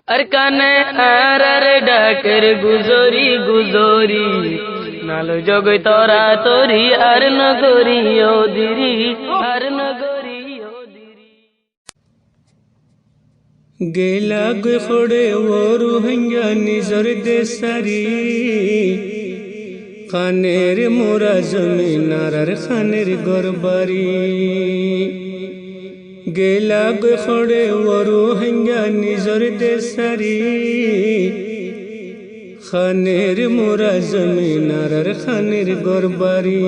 আর কানে আর ডাকের গুজরি গুজরি নালো জগই তরা তরি আর নগরি ওদিরি আর নগরি ওদিরি গেলা গে ফড়ে ওরু হঙ্গা নিজর দেশারি খানের মোরা জমিনার আর খানের গরবারি গেলা গে ফড়ে ওরু হঙ্গা নিজর দেশারি খানের মোরা জমিনার আর খানের গরবারি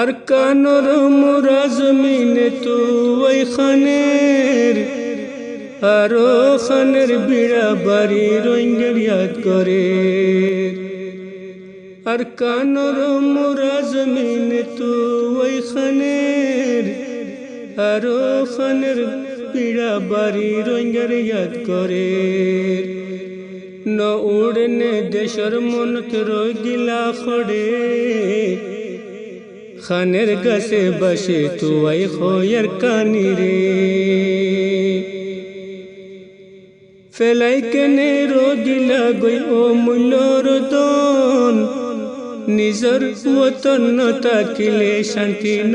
আর কানর মোরা জমিনে তো ওই খানের আরো খানের বিড়া বাড়ি রঙ্গের ইয়াদ করে আর কানর মোরা জমিনে তো ওই খানের আরো খানের বিড়া বাড়ি রঙ্গের ইয়াদ করে ন উড়নে দেশর মনত রগিলা খড়ে খানের গাছে বসে তুয়াই খোয়ার কানি রে ফেলাই কেনে রোগিলা গই ও মূল্যর দন নিজর ওতন ন তাকিলে শান্তি ন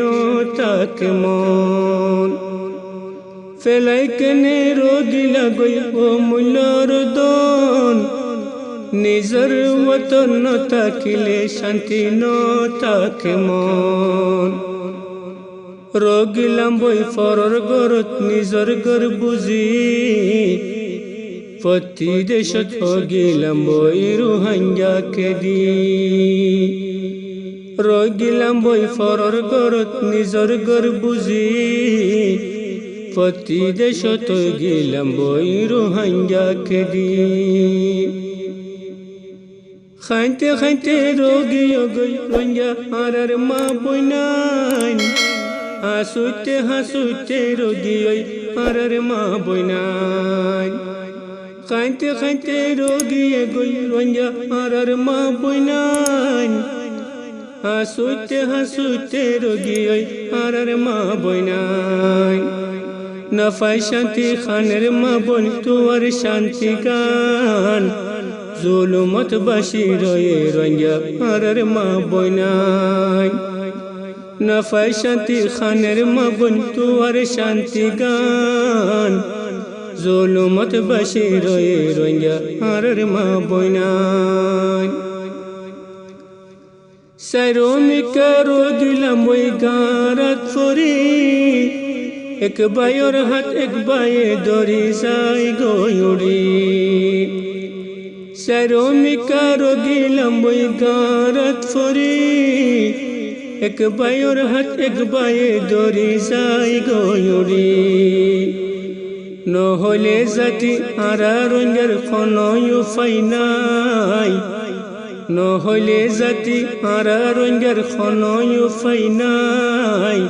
তাকে মন ফেলাই কেনে রোগিলা গই ও মূল্যর দন নিজর ওতন ন তাকিলে শান্তি ন তাকে মন রোগিলাম বই ফরর গরত নিজর গর বুঝি পতি দেশত গিলাম বই রুহাঙ্গা কেদি রোগিলাম বই ফরর গরত নিজর গর বুঝি পতি দেশত গিলাম বই রুহাঙ্গা কেদি খাইতে খাইতে রোগী গই রঙ্গা আর মা বইনাই হাসুতে হাসুতে রোগী আর মা বইনাই খাইতে খাইতে রোগী গই রঙ্গা আর মা বইনাই হাসুতে হাসুতে রোগী আর মা বইনাই নফাই শান্তি খানের মা বোন তোর শান্তি গান জুলুমত বাসি রয়ে রঙ্গা আর মা বইনাই নফাই শান্তি খানের মা বোন তোর শান্তি গান জুলুমত বাসি রয়ে রঙ্গা আর মা বইনাই সাইরোমিকা রোগিলাম ওই গারাত ফরি এক বায়র হাত এক বায়ে দরি যাই গয়ুড়ি সাইরোমিকা রোগিলাম ওই গারাত ফরি এক বায়র হাত এক বায়ে দরি যাই গয়ুড়ি নহলে জাতি আরা রঙ্গের খনয় ফাইনাই নহলে জাতি আরা রঙ্গের খনয় ফাইনাই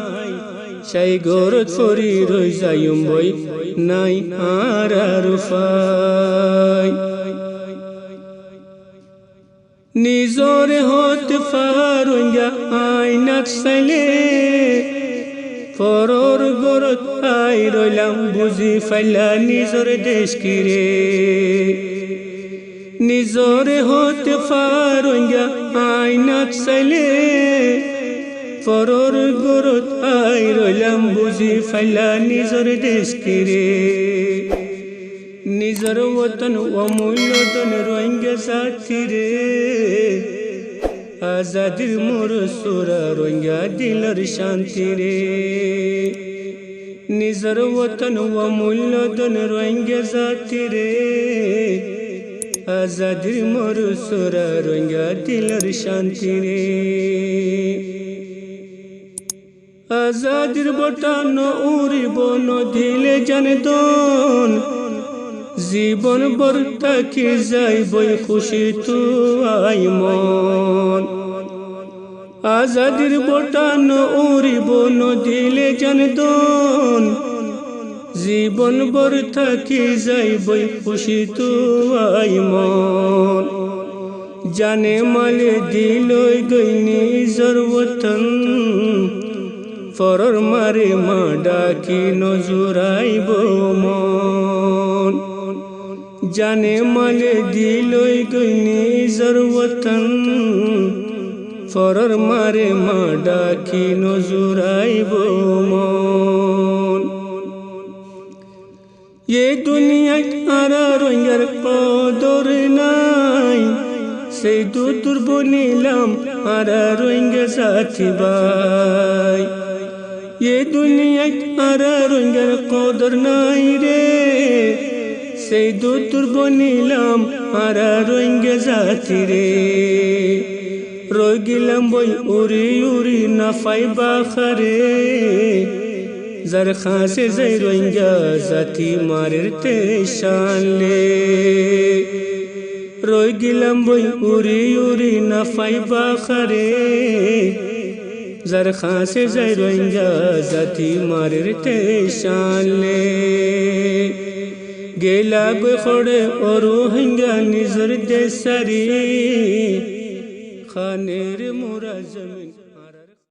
সাই গরত ফরি রই যাইম বই নাই আরা রুফাই নিজরে হতে ফারঙ্গা আইনাত চাইলে পরর গরত আই রইলাম বুঝি ফাইলা নিজর দেশ কিরে নিজরে হতে ফারঙ্গা আইনাত চাইলে পরর গরত আই রইলাম বুঝি ফাইলা নিজর দেশ কিরে নিজর ওতন অমূল্য দন রঙ্গে সাথী রে আজাদির মোর সোরা রঙ্গা দিলর শান্তি রে নিজর ওতন অমূল্য দন রঙ্গে সাথী রে আজাদির মোর সোরা রঙ্গা দিলর শান্তি রে আজাদির বটান উড়িব নদিলে জানে দন জীবন বর তাকে যাইবই খুশি তু আই মন আজাদির বটান উড়িব নদিলে জানে দন জীবন বর তাকে যাইবই খুশি তু আই মন জানে মালে দিলই গই নিজর ওতন ফরর মারে মা ডাকি নজুরাইব মন জানে মালে দিলই গই নিজর ওতন ফরর মারে মা ডাকি নজুরাইব মন এ দুনিয়ায় আরা রঙের কদর নাই সেই দুদুর বনিলাম আরা রঙে সাথী ভাই এ দুনিয়ায় আরা রঙের কদর নাই রে সেই দুদুর বনিলাম আরা রঙে সাথী রে রই গেলাম বই উড়ি উড়ি না ফাইবা খারে যার খাসে যাই রোহিঙ্গা জাতি মারের তে শানলে রই গেলাম বই উড়ি উড়ি না ফাইবা খারে যার খাসে যাই রোহিঙ্গা জাতি মারের তে শানলে গেলা গই খড়ে ও রোহিঙ্গা নিজের দেশারি খানের মোরা জমিন